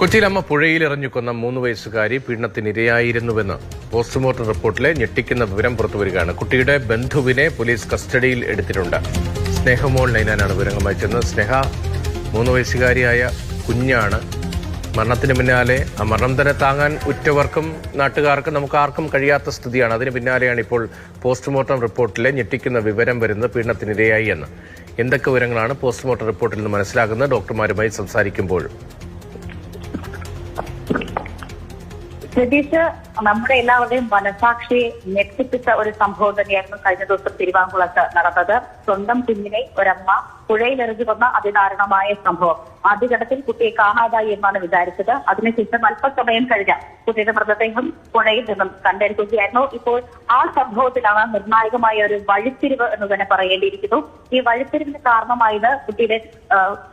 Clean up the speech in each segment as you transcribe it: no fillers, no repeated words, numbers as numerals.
കൊച്ചിയിലമ്മ പുഴയിലെറിഞ്ഞു കൊന്ന 3 വയസ്സുകാരി പീഡനത്തിനിരയായിരുന്നുവെന്ന് പോസ്റ്റ്മോർട്ടം റിപ്പോർട്ടിലെ ഞെട്ടിക്കുന്ന വിവരം പുറത്തുവരികയാണ്. കുട്ടിയുടെ ബന്ധുവിനെ പോലീസ് കസ്റ്റഡിയിൽ എടുത്തിട്ടുണ്ട്. സ്നേഹമോൾ നൈനാനാണ് വിവരങ്ങളുമായി ചെന്നത്. സ്നേഹ, 3 വയസ്സുകാരിയായ കുഞ്ഞാണ്. മരണത്തിന് പിന്നാലെ ആ മരണം തന്നെ താങ്ങാൻ ഉറ്റവർക്കും നാട്ടുകാർക്കും നമുക്ക് ആർക്കും കഴിയാത്ത സ്ഥിതിയാണ്. അതിന് പിന്നാലെയാണ് ഇപ്പോൾ പോസ്റ്റ്മോർട്ടം റിപ്പോർട്ടിലെ ഞെട്ടിക്കുന്ന വിവരം വരുന്നത് പീഡനത്തിനിരയായി എന്ന്. എന്തൊക്കെ വിവരങ്ങളാണ് പോസ്റ്റ്മോർട്ടം റിപ്പോർട്ടിൽ നിന്ന് മനസ്സിലാകുന്നത്? ഡോക്ടർമാരുമായി സംസാരിക്കുമ്പോൾ പ്രതീക്ഷ നമ്മുടെ എല്ലാവരുടെയും മനസാക്ഷിയെ ഞെട്ടിപ്പിച്ച ഒരു സംഭവം തന്നെയായിരുന്നു കഴിഞ്ഞ ദിവസം തിരുവാങ്കുളത്ത് നടന്നത്. സ്വന്തം കുഞ്ഞിനെ ഒരമ്മ പുഴയിലെറിഞ്ഞു കൊന്ന അതിദാരുണമായ സംഭവം. ആദ്യഘട്ടത്തിൽ കുട്ടിയെ കാണാതായി എന്നാണ് വിചാരിച്ചത്. അതിനുശേഷം അല്പസമയം കഴിഞ്ഞ കുട്ടിയുടെ മൃതദേഹം പുഴയിൽ നിന്നും കണ്ടെടുക്കുകയായിരുന്നു. ഇപ്പോൾ ആ സംഭവത്തിലാണ് നിർണായകമായ ഒരു വഴിത്തിരിവ് എന്ന് തന്നെ പറയേണ്ടിയിരിക്കുന്നു. ഈ വഴിത്തിരിവിന് കാരണമായത് കുട്ടിയുടെ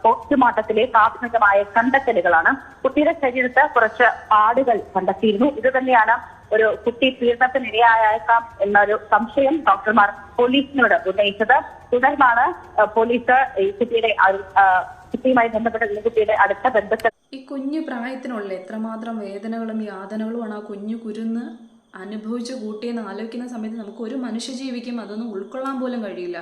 പോസ്റ്റ്മോർട്ടത്തിലെ പ്രാഥമികമായ കണ്ടെത്തലുകളാണ്. കുട്ടിയുടെ ശരീരത്ത് കുറച്ച് പാടുകൾ കണ്ടെത്തിയിരുന്നു. ഇത് തന്നെയാണ് ഒരു കുട്ടി പീഡനത്തിനിരയായേക്കാം എന്നൊരു സംശയം ഡോക്ടർമാർ പോലീസിനോട് ഉന്നയിച്ചത്. തുടർന്നാണ് പോലീസ് ഈ കുട്ടിയുമായി ബന്ധപ്പെട്ട കുട്ടിയുടെ അടുത്ത ബന്ധത്തിൽ ഈ കുഞ്ഞു പ്രായത്തിനുള്ള എത്രമാത്രം വേദനകളും യാതനകളുമാണ് ആ കുഞ്ഞു കുരുന്ന് അനുഭവിച്ച് കൂട്ടിയെന്ന് ആലോചിക്കുന്ന സമയത്ത് നമുക്ക് ഒരു മനുഷ്യജീവിക്കും അതൊന്നും ഉൾക്കൊള്ളാൻ പോലും കഴിയില്ല.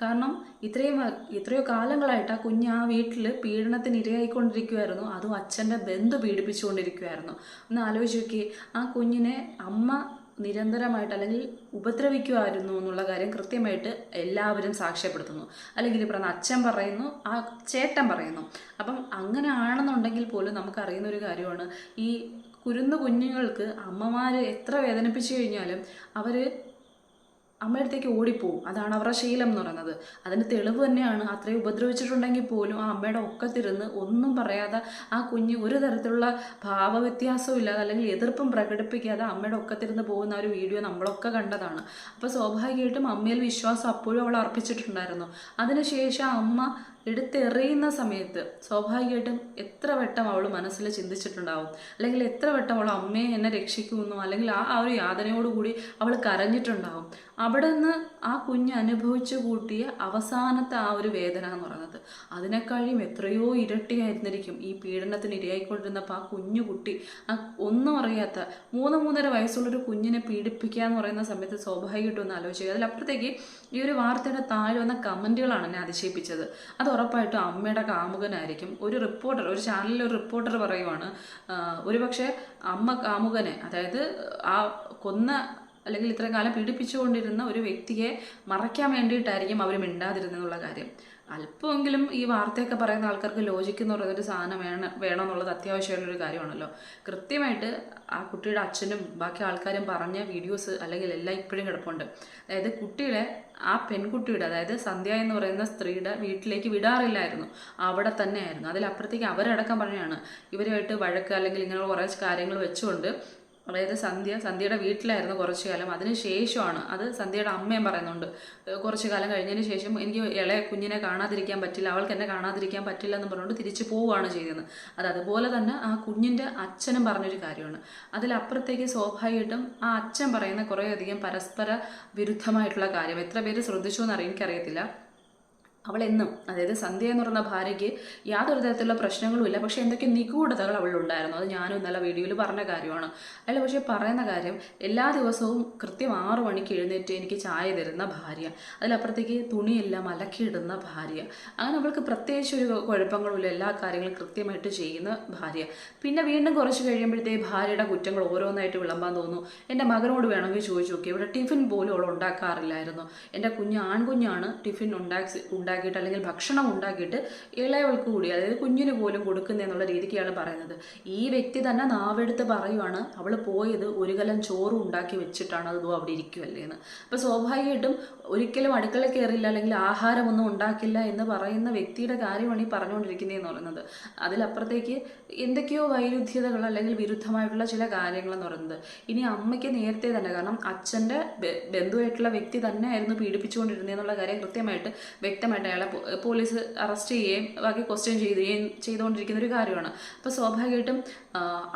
കാരണം എത്രയോ കാലങ്ങളായിട്ട് ആ കുഞ്ഞ് ആ വീട്ടിൽ പീഡനത്തിന് ഇരയായിക്കൊണ്ടിരിക്കുമായിരുന്നു. അതും അച്ഛൻ്റെ ബന്ധു പീഡിപ്പിച്ചുകൊണ്ടിരിക്കുമായിരുന്നു. ഒന്ന് ആലോചിച്ച് നോക്കി, ആ കുഞ്ഞിനെ അമ്മ നിരന്തരമായിട്ട് അല്ലെങ്കിൽ ഉപദ്രവിക്കുമായിരുന്നു എന്നുള്ള കാര്യം കൃത്യമായിട്ട് എല്ലാവരും സാക്ഷ്യപ്പെടുത്തുന്നു. അല്ലെങ്കിൽ ഈ പറഞ്ഞ അച്ഛൻ പറയുന്നു, ആ ചേട്ടൻ പറയുന്നു. അപ്പം അങ്ങനെ ആണെന്നുണ്ടെങ്കിൽ പോലും നമുക്കറിയുന്ന ഒരു കാര്യമാണ്, ഈ കുഞ്ഞുങ്ങൾക്ക് അമ്മമാർ എത്ര വേദനിപ്പിച്ചു കഴിഞ്ഞാലും അവർ അമ്മയുടെ അടുത്തേക്ക് ഓടിപ്പോവും. അതാണ് അവരുടെ ശീലം എന്ന് പറയുന്നത്. അതിന് തെളിവ് തന്നെയാണ്. അത്രയും ഉപദ്രവിച്ചിട്ടുണ്ടെങ്കിൽ പോലും ആ അമ്മയുടെ ഒക്കത്തിരുന്ന് ഒന്നും പറയാതെ ആ കുഞ്ഞ് ഒരു തരത്തിലുള്ള ഭാവവ്യത്യാസവും ഇല്ലാതെ അല്ലെങ്കിൽ എതിർപ്പും പ്രകടിപ്പിക്കാതെ അമ്മയുടെ ഒക്കത്തിരുന്ന് പോകുന്ന ഒരു വീഡിയോ നമ്മളൊക്കെ കണ്ടതാണ്. അപ്പോൾ സ്വാഭാവികമായിട്ടും അമ്മയിൽ വിശ്വാസം അപ്പോഴും അവൾ അർപ്പിച്ചിട്ടുണ്ടായിരുന്നു. അതിനുശേഷം അമ്മ എടുത്തെറിയുന്ന സമയത്ത് സ്വാഭാവികമായിട്ടും എത്ര വട്ടം അവൾ മനസ്സിൽ ചിന്തിച്ചിട്ടുണ്ടാവും, അല്ലെങ്കിൽ എത്ര വട്ടം അവൾ അമ്മയെ എന്നെ രക്ഷിക്കുമെന്നോ അല്ലെങ്കിൽ ആ ഒരു യാതനയോടുകൂടി അവൾ കരഞ്ഞിട്ടുണ്ടാവും. അവിടെ നിന്ന് ആ കുഞ്ഞ് അനുഭവിച്ചു കൂട്ടിയ അവസാനത്തെ ആ ഒരു വേദന എന്ന് പറയുന്നത് അതിനേക്കാളും എത്രയോ ഇരട്ടിയായിരുന്നിരിക്കും ഈ പീഡനത്തിന് ഇരയായിക്കൊണ്ടിരുന്നപ്പോൾ ആ കുഞ്ഞു കുട്ടി, ആ ഒന്നും അറിയാത്ത 3-3.5 വയസ്സുള്ളൊരു കുഞ്ഞിനെ പീഡിപ്പിക്കുക എന്ന് പറയുന്ന സമയത്ത് സ്വാഭാവികമായിട്ടും ഒന്ന് ആലോചിക്കുക. അതിലപ്പുറത്തേക്ക് ഈ ഒരു വാർത്തയുടെ താഴെ വന്ന കമൻറ്റുകളാണ് എന്നെ അതിശയിപ്പിച്ചത്. അത് ഉറപ്പായിട്ടും അമ്മയുടെ കാമുകനായിരിക്കും. ഒരു ചാനലിൽ ഒരു റിപ്പോർട്ടർ പറയുവാണ്, ഒരുപക്ഷെ അമ്മ കാമുകനെ, അതായത് ആ കൊന്ന അല്ലെങ്കിൽ ഇത്രയും കാലം പീഡിപ്പിച്ചുകൊണ്ടിരുന്ന ഒരു വ്യക്തിയെ മറയ്ക്കാൻ വേണ്ടിയിട്ടായിരിക്കും അവർ മിണ്ടാതിരുന്നുള്ള കാര്യം. അല്പമെങ്കിലും ഈ വാർത്തയൊക്കെ പറയുന്ന ആൾക്കാർക്ക് ലോജിക്ക് എന്ന് പറയുന്നൊരു സാധനം വേണമെന്നുള്ളത് അത്യാവശ്യമായിട്ടുള്ളൊരു കാര്യമാണല്ലോ. കൃത്യമായിട്ട് ആ കുട്ടിയുടെ അച്ഛനും ബാക്കി ആൾക്കാരും പറഞ്ഞ വീഡിയോസ് അല്ലെങ്കിൽ എല്ലാം ഇപ്പോഴും കിടപ്പുണ്ട്. അതായത് കുട്ടിയുടെ ആ പെൺകുട്ടിയുടെ, അതായത് സന്ധ്യ എന്ന് പറയുന്ന സ്ത്രീയുടെ വീട്ടിലേക്ക് വിടാറില്ലായിരുന്നു, അവിടെ തന്നെ ആയിരുന്നു. അതിലപ്പുറത്തേക്ക് അവരടക്കം പറഞ്ഞാണ് ഇവരുമായിട്ട് വഴക്ക് അല്ലെങ്കിൽ ഇങ്ങനെയുള്ള കുറേ കാര്യങ്ങൾ വെച്ചുകൊണ്ട്, അതായത് സന്ധ്യയുടെ വീട്ടിലായിരുന്നു കുറച്ചു കാലം. അതിന് ശേഷമാണ്, അത് സന്ധ്യയുടെ അമ്മയും പറയുന്നുണ്ട്, കുറച്ചു കാലം കഴിഞ്ഞതിന് ശേഷം എനിക്ക് ഇളയ കുഞ്ഞിനെ കാണാതിരിക്കാൻ പറ്റില്ല, അവൾക്ക് എന്നെ കാണാതിരിക്കാൻ പറ്റില്ല എന്ന് പറഞ്ഞുകൊണ്ട് തിരിച്ചു പോവുകയാണ് ചെയ്തത്. അതുപോലെ തന്നെ ആ കുഞ്ഞിൻ്റെ അച്ഛനും പറഞ്ഞൊരു കാര്യമാണ്. അതിലപ്പുറത്തേക്ക് സ്വാഭാവികമായിട്ടും ആ അച്ഛൻ പറയുന്ന കുറേയധികം പരസ്പര വിരുദ്ധമായിട്ടുള്ള കാര്യം എത്ര പേര് ശ്രദ്ധിച്ചു എന്നറിയാൻ എനിക്കറിയത്തില്ല. അവളെന്നും, അതായത് സന്ധ്യ എന്ന് പറയുന്ന ഭാര്യയ്ക്ക് യാതൊരു തരത്തിലുള്ള പ്രശ്നങ്ങളുമില്ല, പക്ഷേ എന്തൊക്കെ നിഗൂഢതകൾ അവളുണ്ടായിരുന്നു. അത് ഞാനും ഇന്നലെ വീഡിയോയിൽ പറഞ്ഞ കാര്യമാണ്. അയാൾ പക്ഷേ പറയുന്ന കാര്യം, എല്ലാ ദിവസവും കൃത്യം 6 മണിക്ക് എഴുന്നേറ്റ് എനിക്ക് ചായ തരുന്ന ഭാര്യ, അതിലപ്പുറത്തേക്ക് തുണിയെല്ലാം അലക്കിയിടുന്ന ഭാര്യ, അങ്ങനെ അവൾക്ക് പ്രത്യേകിച്ച് ഒരു കുഴപ്പങ്ങളുമില്ല, എല്ലാ കാര്യങ്ങളും കൃത്യമായിട്ട് ചെയ്യുന്ന ഭാര്യ. പിന്നെ വീണ്ടും കുറച്ച് കഴിയുമ്പോഴത്തേക്ക് ഭാര്യയുടെ കുറ്റങ്ങൾ ഓരോന്നായിട്ട് വിളമ്പാൻ തോന്നുന്നു. എൻ്റെ മകനോട് വേണമെങ്കിൽ ചോദിച്ചു നോക്കി, ഇവിടെ ടിഫിൻ പോലും അവൾ ഉണ്ടാക്കാറില്ലായിരുന്നു. എൻ്റെ ആൺകുഞ്ഞാണ് ടിഫിൻ ഉണ്ടാക്കിയിട്ട് അല്ലെങ്കിൽ ഭക്ഷണം ഉണ്ടാക്കിയിട്ട് ഇളയവൾക്ക് കൂടി, അതായത് കുഞ്ഞിന് പോലും കൊടുക്കുന്നതെന്നുള്ള രീതിക്കാണ് പറയുന്നത്. ഈ വ്യക്തി തന്നെ നാവെടുത്ത് പറയുവാണ്, അവൾ പോയത് ഒരു കലം ചോറും ഉണ്ടാക്കി വെച്ചിട്ടാണ്, അതും അവിടെ ഇരിക്കുമല്ലേ എന്ന്. അപ്പോൾ സ്വാഭാവികമായിട്ടും ഒരിക്കലും അടുക്കളയിൽ കയറില്ല അല്ലെങ്കിൽ ആഹാരമൊന്നും ഉണ്ടാക്കില്ല എന്ന് പറയുന്ന വ്യക്തിയുടെ കാര്യമാണ് ഈ പറഞ്ഞുകൊണ്ടിരിക്കുന്നതെന്ന് പറയുന്നത്. അതിലപ്പുറത്തേക്ക് എന്തൊക്കെയോ വൈരുദ്ധ്യതകൾ അല്ലെങ്കിൽ വിരുദ്ധമായിട്ടുള്ള ചില കാര്യങ്ങളെന്ന് പറയുന്നത്. ഇനി അമ്മയ്ക്ക് നേരത്തെ തന്നെ, കാരണം അച്ഛൻ്റെ ബന്ധുവായിട്ടുള്ള വ്യക്തി തന്നെ ആയിരുന്നു പീഡിപ്പിച്ചുകൊണ്ടിരുന്നതെന്നുള്ള കാര്യം വ്യക്തമായിട്ട് വരെ അയാളെ പോലീസ് അറസ്റ്റ് ചെയ്യുകയും ബാക്കി ക്വസ്റ്റ്യൻ ചെയ്തുകൊണ്ടിരിക്കുന്ന ഒരു കാര്യമാണ്. അപ്പോൾ സ്വാഭാവികമായിട്ടും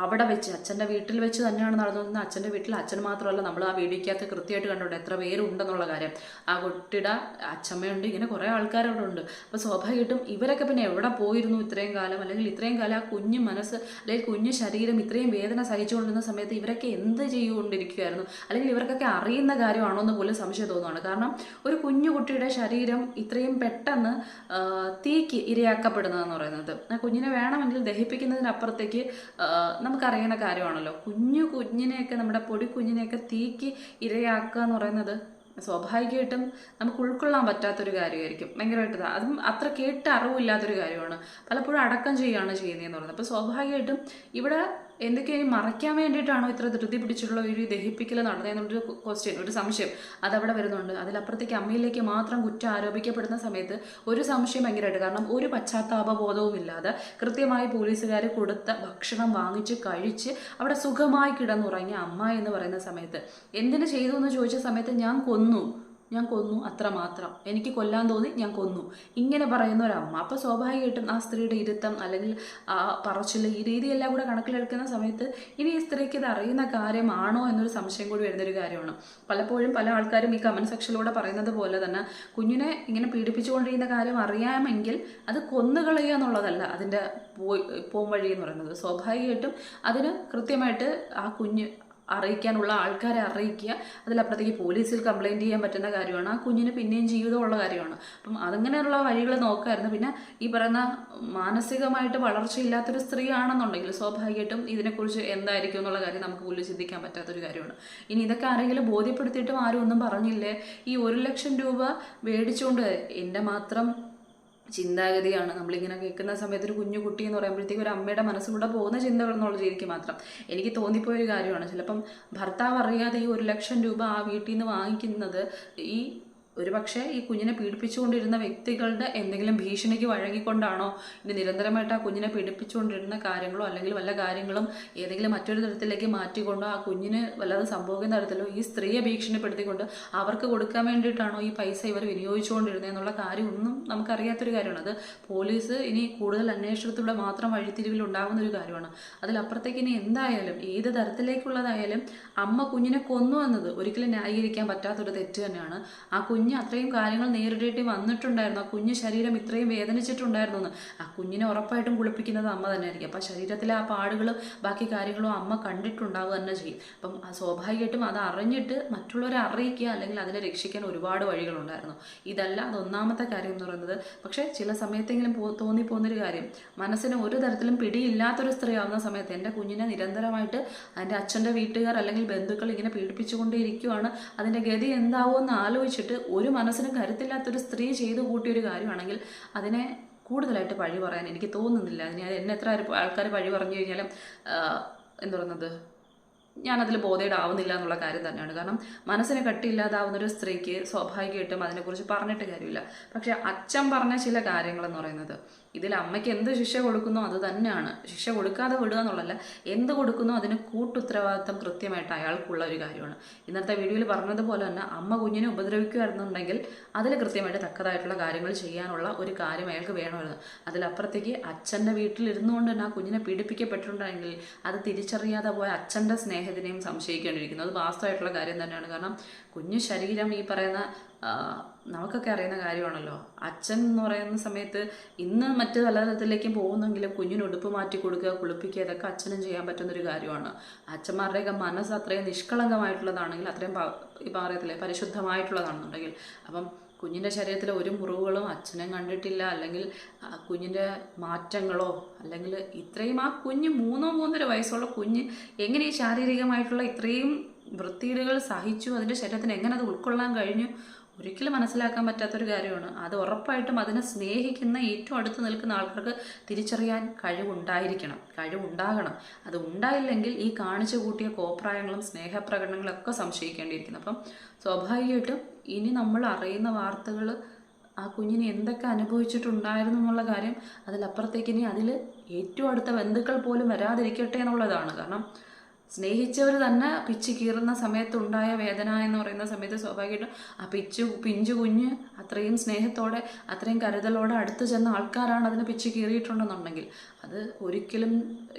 അവിടെ വെച്ച് അച്ഛൻ്റെ വീട്ടിൽ വെച്ച് തന്നെയാണ് നടന്നുകൊണ്ടിരുന്നത്. അച്ഛൻ്റെ വീട്ടിൽ അച്ഛൻ മാത്രമല്ല, നമ്മൾ ആ വീഡിയോയ്ക്കകത്ത് കൃത്യമായിട്ട് കണ്ടുകൊണ്ട് എത്ര പേരുണ്ടെന്നുള്ള കാര്യം, ആ കുട്ടിയുടെ അച്ഛമ്മയുണ്ട്, ഇങ്ങനെ കുറേ ആൾക്കാരവിടെ ഉണ്ട്. അപ്പോൾ സ്വാഭാവികമായിട്ടും ഇവരൊക്കെ പിന്നെ എവിടെ പോയിരുന്നു ഇത്രയും കാലം, അല്ലെങ്കിൽ ഇത്രയും കാലം ആ കുഞ്ഞു മനസ്സ് അല്ലെങ്കിൽ കുഞ്ഞു ശരീരം ഇത്രയും വേദന സഹിച്ചുകൊണ്ടിരുന്ന സമയത്ത് ഇവരൊക്കെ എന്ത് ചെയ്തുകൊണ്ടിരിക്കുകയായിരുന്നു, അല്ലെങ്കിൽ ഇവർക്കൊക്കെ അറിയുന്ന കാര്യമാണോ എന്ന് പോലും സംശയം തോന്നുകയാണ്. കാരണം ഒരു കുഞ്ഞു കുട്ടിയുടെ ശരീരം ഇത്രയും പെട്ടെന്ന് തീക്ക് ഇരയാക്കപ്പെടുന്നതെന്ന് പറയുന്നത്, ആ കുഞ്ഞിനെ വേണമെങ്കിൽ ദഹിപ്പിക്കുന്നതിനപ്പുറത്തേക്ക് നമുക്കറിയുന്ന കാര്യമാണല്ലോ. കുഞ്ഞിനെയൊക്കെ, നമ്മുടെ പൊടി കുഞ്ഞിനെയൊക്കെ തീക്ക് ഇരയാക്കുക എന്ന് പറയുന്നത് സ്വാഭാവികമായിട്ടും നമുക്ക് ഉൾക്കൊള്ളാൻ പറ്റാത്തൊരു കാര്യമായിരിക്കും. ഭയങ്കരമായിട്ട് അതും അത്ര കേട്ട് അറിവില്ലാത്തൊരു കാര്യമാണ്. പലപ്പോഴും അടക്കം ചെയ്യുകയാണ് ചെയ്യുന്നതെന്ന് പറയുന്നത്. അപ്പോൾ സ്വാഭാവികമായിട്ടും ഇവിടെ എന്തൊക്കെയോ മറയ്ക്കാൻ വേണ്ടിയിട്ടാണോ ഇത്ര ധൃതി പിടിച്ചിട്ടുള്ള ഒരു ദഹിപ്പിക്കൽ നടന്നതെന്നൊരു ക്വസ്റ്റ്യൻ, ഒരു സംശയം അതവിടെ വരുന്നുണ്ട്. അതിലപ്പുറത്തേക്ക് അമ്മയിലേക്ക് മാത്രം കുറ്റം ആരോപിക്കപ്പെടുന്ന സമയത്ത് ഒരു സംശയം ഭയങ്കരമായിട്ട്, കാരണം ഒരു പശ്ചാത്താപ ബോധവും ഇല്ലാതെ കൃത്യമായി പോലീസുകാർ കൊടുത്ത ഭക്ഷണം വാങ്ങിച്ച് കഴിച്ച് അവിടെ സുഖമായി കിടന്നുറങ്ങിയ അമ്മ എന്ന് പറയുന്ന സമയത്ത് എന്തിനു ചെയ്തു എന്ന് ചോദിച്ച സമയത്ത് ഞാൻ കൊന്നു അത്രമാത്രം, എനിക്ക് കൊല്ലാൻ തോന്നി, ഞാൻ കൊന്നു, ഇങ്ങനെ പറയുന്ന ഒരമ്മ. അപ്പോൾ സ്വാഭാവികമായിട്ടും ആ സ്ത്രീയുടെ ഇരുത്തം അല്ലെങ്കിൽ ആ പറച്ചിൽ, ഈ രീതിയെല്ലാം കൂടെ കണക്കിലെടുക്കുന്ന സമയത്ത് ഇനി ഈ സ്ത്രീക്ക് ഇത് അറിയുന്ന കാര്യമാണോ എന്നൊരു സംശയം കൂടി വരുന്നൊരു കാര്യമാണ്. പലപ്പോഴും പല ആൾക്കാരും ഈ കമൻറ്റ് സെക്ഷനിലൂടെ പറയുന്നത് പോലെ തന്നെ കുഞ്ഞിനെ ഇങ്ങനെ പീഡിപ്പിച്ചുകൊണ്ടിരിക്കുന്ന കാര്യം അറിയാമെങ്കിൽ അത് കൊന്നുകളയുക എന്നുള്ളതല്ല അതിൻ്റെ പോംവഴി എന്ന് പറയുന്നത്. സ്വാഭാവികമായിട്ടും അതിന് കൃത്യമായിട്ട് ആ കുഞ്ഞ് അറിയിക്കാനുള്ള ആൾക്കാരെ അറിയിക്കുക, അതിലപ്പുറത്തേക്ക് പോലീസിൽ കംപ്ലയിൻറ്റ് ചെയ്യാൻ പറ്റുന്ന കാര്യമാണ്. ആ കുഞ്ഞിന് പിന്നെയും ജീവിതമുള്ള കാര്യമാണ്. അപ്പം അതങ്ങനെയുള്ള വഴികൾ നോക്കായിരുന്നു. പിന്നെ ഈ പറയുന്ന മാനസികമായിട്ട് വളർച്ചയില്ലാത്തൊരു സ്ത്രീ ആണെന്നുണ്ടെങ്കിൽ സ്വാഭാവികമായിട്ടും ഇതിനെക്കുറിച്ച് എന്തായിരിക്കും എന്നുള്ള കാര്യം നമുക്ക് പോലും ചിന്തിക്കാൻ പറ്റാത്തൊരു കാര്യമാണ്. ഇനി ഇതൊക്കെ ആരെങ്കിലും ബോധ്യപ്പെടുത്തിയിട്ടും ആരും ഒന്നും പറഞ്ഞില്ലേ, ഈ 1,00,000 രൂപ മേടിച്ചുകൊണ്ട് എൻ്റെ മാത്രം ചിന്താഗതിയാണ് നമ്മളിങ്ങനെ കേൾക്കുന്ന സമയത്ത് ഒരു കുഞ്ഞു കുട്ടി എന്ന് പറയുമ്പോഴത്തേക്കും ഒരു അമ്മയുടെ മനസ്സിലൂടെ പോകുന്ന ചിന്തകൾ എന്നുള്ള രീതിക്ക് മാത്രം എനിക്ക് തോന്നിപ്പോയൊരു കാര്യമാണ്. ചിലപ്പം ഭർത്താവ് അറിയാതെ ഈ 1,00,000 രൂപ ആ വീട്ടിൽ നിന്ന് വാങ്ങിക്കുന്നത് ഈ ഒരു പക്ഷേ ഈ കുഞ്ഞിനെ പീഡിപ്പിച്ചുകൊണ്ടിരുന്ന വ്യക്തികളുടെ എന്തെങ്കിലും ഭീഷണിക്ക് വഴങ്ങിക്കൊണ്ടാണോ, ഇനി നിരന്തരമായിട്ട് ആ കുഞ്ഞിനെ പീഡിപ്പിച്ചുകൊണ്ടിരുന്ന കാര്യങ്ങളോ അല്ലെങ്കിൽ വല്ല കാര്യങ്ങളും ഏതെങ്കിലും മറ്റൊരു തരത്തിലേക്ക് മാറ്റിക്കൊണ്ടോ ആ കുഞ്ഞിന് വല്ലതും സംഭവിക്കുന്ന തരത്തിലോ ഈ സ്ത്രീയെ ഭീഷണിപ്പെടുത്തിക്കൊണ്ട് അവർക്ക് കൊടുക്കാൻ വേണ്ടിയിട്ടാണോ ഈ പൈസ ഇവർ വിനിയോഗിച്ചുകൊണ്ടിരുന്നതെന്നുള്ള കാര്യം ഒന്നും നമുക്കറിയാത്തൊരു കാര്യമാണ്. അത് പോലീസ് ഇനി കൂടുതൽ അന്വേഷണത്തിലൂടെ മാത്രം വഴിത്തിരിവിൽ ഉണ്ടാകുന്ന ഒരു കാര്യമാണ്. അതിലപ്പുറത്തേക്ക് ഇനി എന്തായാലും ഏത് തരത്തിലേക്കുള്ളതായാലും അമ്മ കുഞ്ഞിനെ കൊന്നു എന്നത് ഒരിക്കലും ന്യായീകരിക്കാൻ പറ്റാത്തൊരു തെറ്റ് തന്നെയാണ്. ആ കുഞ്ഞ് അത്രയും കാര്യങ്ങൾ നേരിടേണ്ടി വന്നിട്ടുണ്ടായിരുന്നു, ആ കുഞ്ഞ് ശരീരം ഇത്രയും വേദനിച്ചിട്ടുണ്ടായിരുന്നു എന്ന്. ആ കുഞ്ഞിനെ ഉറപ്പായിട്ടും കുളിപ്പിക്കുന്നത് അമ്മ തന്നെ ആയിരിക്കും. അപ്പം ശരീരത്തിലെ ആ പാടുകളും ബാക്കി കാര്യങ്ങളും അമ്മ കണ്ടിട്ടുണ്ടാവുക തന്നെ ചെയ്യും. അപ്പം സ്വാഭാവികമായിട്ടും അത് അറിഞ്ഞിട്ട് മറ്റുള്ളവരെ അറിയിക്കുക അല്ലെങ്കിൽ അതിനെ രക്ഷിക്കാൻ ഒരുപാട് വഴികളുണ്ടായിരുന്നു. ഇതല്ല അതൊന്നാമത്തെ കാര്യം എന്ന് പറയുന്നത്. പക്ഷേ ചില സമയത്തെങ്കിലും തോന്നിപ്പോകുന്നൊരു കാര്യം, മനസ്സിന് ഒരു തരത്തിലും പിടിയില്ലാത്തൊരു സ്ത്രീ ആവുന്ന സമയത്ത് എൻ്റെ കുഞ്ഞിനെ നിരന്തരമായിട്ട് അതിൻ്റെ അച്ഛൻ്റെ വീട്ടുകാർ അല്ലെങ്കിൽ ബന്ധുക്കൾ ഇങ്ങനെ പീഡിപ്പിച്ചുകൊണ്ടേയിരിക്കുകയാണ്, അതിൻ്റെ ഗതി എന്താവുമെന്ന് ആലോചിച്ചിട്ട് ഒരു മനസ്സിനും കരുത്തില്ലാത്തൊരു സ്ത്രീ ചെയ്തു കൂട്ടിയൊരു കാര്യമാണെങ്കിൽ അതിനെ കൂടുതലായിട്ട് പഴി പറയാൻ എനിക്ക് തോന്നുന്നില്ല. എന്നെ എത്ര ആൾക്കാർ പഴി പറഞ്ഞു കഴിഞ്ഞാലും എന്താ പറയുന്നത്, ഞാനതിൽ ബോധേഡാവുന്നില്ല എന്നുള്ള കാര്യം തന്നെയാണ്. കാരണം മനസ്സിന് കട്ടിയില്ലാതാവുന്നൊരു സ്ത്രീക്ക് സ്വാഭാവികമായിട്ടും അതിനെക്കുറിച്ച് പറഞ്ഞിട്ട് കാര്യമില്ല. പക്ഷെ അച്ഛൻ പറഞ്ഞ ചില കാര്യങ്ങളെന്ന് പറയുന്നത് ഇതിൽ അമ്മയ്ക്ക് എന്ത് ശിക്ഷ കൊടുക്കുന്നോ അത് തന്നെയാണ്. ശിക്ഷ കൊടുക്കാതെ വിടുക എന്നുള്ളതല്ല, എന്ത് കൊടുക്കുന്നോ അതിന് കൂട്ടുത്തരവാദിത്തം കൃത്യമായിട്ട് അയാൾക്കുള്ള ഒരു കാര്യമാണ്. ഇന്നത്തെ വീഡിയോയിൽ പറഞ്ഞതുപോലെ തന്നെ അമ്മ കുഞ്ഞിനെ ഉപദ്രവിക്കുകയായിരുന്നുണ്ടെങ്കിൽ അതിൽ കൃത്യമായിട്ട് തക്കതായിട്ടുള്ള കാര്യങ്ങൾ ചെയ്യാനുള്ള ഒരു കാര്യം അയാൾക്ക് വേണമായിരുന്നു. അതിലപ്പുറത്തേക്ക് അച്ഛൻ്റെ വീട്ടിലിരുന്നുകൊണ്ട് തന്നെ ആ കുഞ്ഞിനെ പീഡിപ്പിക്കപ്പെട്ടിട്ടുണ്ടെങ്കിൽ അത് തിരിച്ചറിയാതെ പോയ അച്ഛൻ്റെ സ്നേഹത്തിനെയും സംശയിക്കേണ്ടിയിരിക്കുന്നു. അത് വാസ്തവമായിട്ടുള്ള കാര്യം തന്നെയാണ്. കാരണം കുഞ്ഞു ശരീരം ഈ പറയുന്ന നമുക്കൊക്കെ അറിയുന്ന കാര്യമാണല്ലോ. അച്ഛൻ എന്ന് പറയുന്ന സമയത്ത് ഇന്ന് മറ്റ് പലതരത്തിലേക്കും പോകുന്നെങ്കിലും കുഞ്ഞിന് ഉടുപ്പ് മാറ്റി കൊടുക്കുക, കുളിപ്പിക്കുക, ഇതൊക്കെ അച്ഛനും ചെയ്യാൻ പറ്റുന്നൊരു കാര്യമാണ്. അച്ഛന്മാരുടെയൊക്കെ മനസ്സ് അത്രയും നിഷ്കളങ്കമായിട്ടുള്ളതാണെങ്കിൽ, അത്രയും ഈ പറയത്തില്ലേ പരിശുദ്ധമായിട്ടുള്ളതാണെന്നുണ്ടെങ്കിൽ, അപ്പം കുഞ്ഞിൻ്റെ ശരീരത്തിലെ ഒരു മുറിവുകളും അച്ഛനും കണ്ടിട്ടില്ല, അല്ലെങ്കിൽ കുഞ്ഞിൻ്റെ മാറ്റങ്ങളോ, അല്ലെങ്കിൽ ഇത്രയും ആ കുഞ്ഞ് 3-3.5 വയസ്സുള്ള കുഞ്ഞ് എങ്ങനെ ഈ ശാരീരികമായിട്ടുള്ള ഇത്രയും വൃത്തികേടുകൾ സഹിച്ചു, അതിൻ്റെ ശരീരത്തിന് എങ്ങനെ അത് ഉൾക്കൊള്ളാൻ കഴിഞ്ഞു, ഒരിക്കലും മനസ്സിലാക്കാൻ പറ്റാത്തൊരു കാര്യമാണ്. അത് ഉറപ്പായിട്ടും അതിനെ സ്നേഹിക്കുന്ന ഏറ്റവും അടുത്ത് നിൽക്കുന്ന ആൾക്കാർക്ക് തിരിച്ചറിയാൻ കഴിവുണ്ടാകണം. അത് ഉണ്ടായില്ലെങ്കിൽ ഈ കാണിച്ചു കൂട്ടിയ കോപ്രായങ്ങളും സ്നേഹപ്രകടനങ്ങളൊക്കെ സംശയിക്കേണ്ടിയിരിക്കുന്നു. അപ്പം സ്വാഭാവികമായിട്ടും ഇനി നമ്മൾ അറിയുന്ന വാർത്തകൾ ആ കുഞ്ഞിന് എന്തൊക്കെ അനുഭവിച്ചിട്ടുണ്ടായിരുന്നു എന്നുള്ള കാര്യം, അതിലപ്പുറത്തേക്ക് ഇനി അതിൽ ഏറ്റവും അടുത്ത ബന്ധുക്കൾ പോലും വരാതിരിക്കട്ടെ എന്നുള്ളതാണ്. കാരണം സ്നേഹിച്ചവർ തന്നെ പിച്ച് കീറുന്ന സമയത്തുണ്ടായ വേദന എന്ന് പറയുന്ന സമയത്ത് സ്വാഭാവികമായിട്ടും ആ പിഞ്ചു കുഞ്ഞ് അത്രയും സ്നേഹത്തോടെ അത്രയും കരുതലോടെ അടുത്ത് ചെന്ന ആൾക്കാരാണ് അതിന് പിച്ച് കീറിയിട്ടുണ്ടെന്നുണ്ടെങ്കിൽ അത് ഒരിക്കലും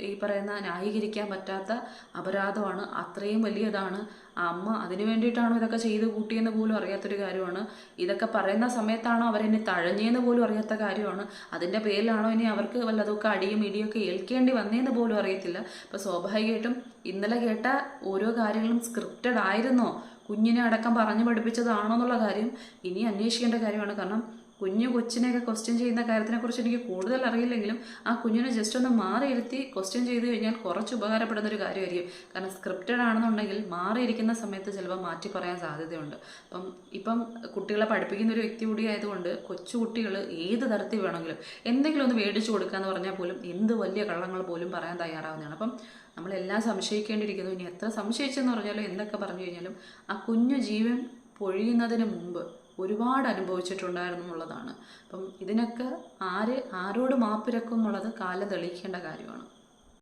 ഈ പറയുന്ന ന്യായീകരിക്കാൻ പറ്റാത്ത അപരാധമാണ്. അത്രയും വലിയതാണ്. ആ അമ്മ അതിന് വേണ്ടിയിട്ടാണോ ഇതൊക്കെ ചെയ്ത് കൂട്ടിയെന്ന് പോലും അറിയാത്തൊരു കാര്യമാണ്. ഇതൊക്കെ പറയുന്ന സമയത്താണോ അവരെന്നെ തഴഞ്ഞെന്ന് പോലും അറിയാത്ത കാര്യമാണ്. അതിൻ്റെ പേരിലാണോ ഇനി അവർക്ക് വല്ലതൊക്കെ അടിയും ഇടിയൊക്കെ ഏൽക്കേണ്ടി വന്നേന്ന് പോലും അറിയത്തില്ല. അപ്പോൾ സ്വാഭാവികമായിട്ടും ഇന്നലെ കേട്ട ഓരോ കാര്യങ്ങളും സ്ക്രിപ്റ്റഡ് ആയിരുന്നോ, കുഞ്ഞിനെ അടക്കം പറഞ്ഞു പഠിപ്പിച്ചതാണോ എന്നുള്ള കാര്യം ഇനി അന്വേഷിക്കേണ്ട കാര്യമാണ്. കാരണം കൊച്ചിനെയൊക്കെ ക്വസ്റ്റ്യൻ ചെയ്യുന്ന കാര്യത്തിനെക്കുറിച്ച് എനിക്ക് കൂടുതൽ അറിയില്ലെങ്കിലും ആ കുഞ്ഞിനെ ജസ്റ്റ് ഒന്ന് മാറിയിരുത്തി ക്വസ്റ്റ്യൻ ചെയ്ത് കഴിഞ്ഞാൽ കുറച്ച് ഉപകാരപ്പെടുന്ന ഒരു കാര്യമായിരിക്കും. കാരണം സ്ക്രിപ്റ്റഡ് ആണെന്നുണ്ടെങ്കിൽ മാറിയിരിക്കുന്ന സമയത്ത് ചിലപ്പോൾ മാറ്റി പറയാൻ സാധ്യതയുണ്ട്. ഇപ്പം കുട്ടികളെ പഠിപ്പിക്കുന്ന ഒരു വ്യക്തി കൂടി ആയതുകൊണ്ട് കൊച്ചു കുട്ടികൾ ഏത് തരത്തിൽ വേണമെങ്കിലും എന്തെങ്കിലും ഒന്ന് മേടിച്ചു കൊടുക്കുക എന്ന് പറഞ്ഞാൽ പോലും എന്ത് വലിയ കള്ളങ്ങൾ പോലും പറയാൻ തയ്യാറാവുന്നതാണ്. അപ്പം നമ്മളെല്ലാം സംശയിക്കേണ്ടിയിരിക്കുന്നു. ഇനി എത്ര സംശയിച്ചെന്ന് പറഞ്ഞാലും എന്തൊക്കെ പറഞ്ഞു കഴിഞ്ഞാലും ആ കുഞ്ഞു ജീവൻ പൊഴിയുന്നതിന് മുമ്പ് ഒരുപാട് അനുഭവിച്ചിട്ടുണ്ടായിരുന്നു എന്നുള്ളതാണ്. അപ്പം ഇതിനൊക്കെ ആരോട് മാപ്പിരക്കും എന്നുള്ളത് കാലം തെളിയിക്കേണ്ട കാര്യമാണ്.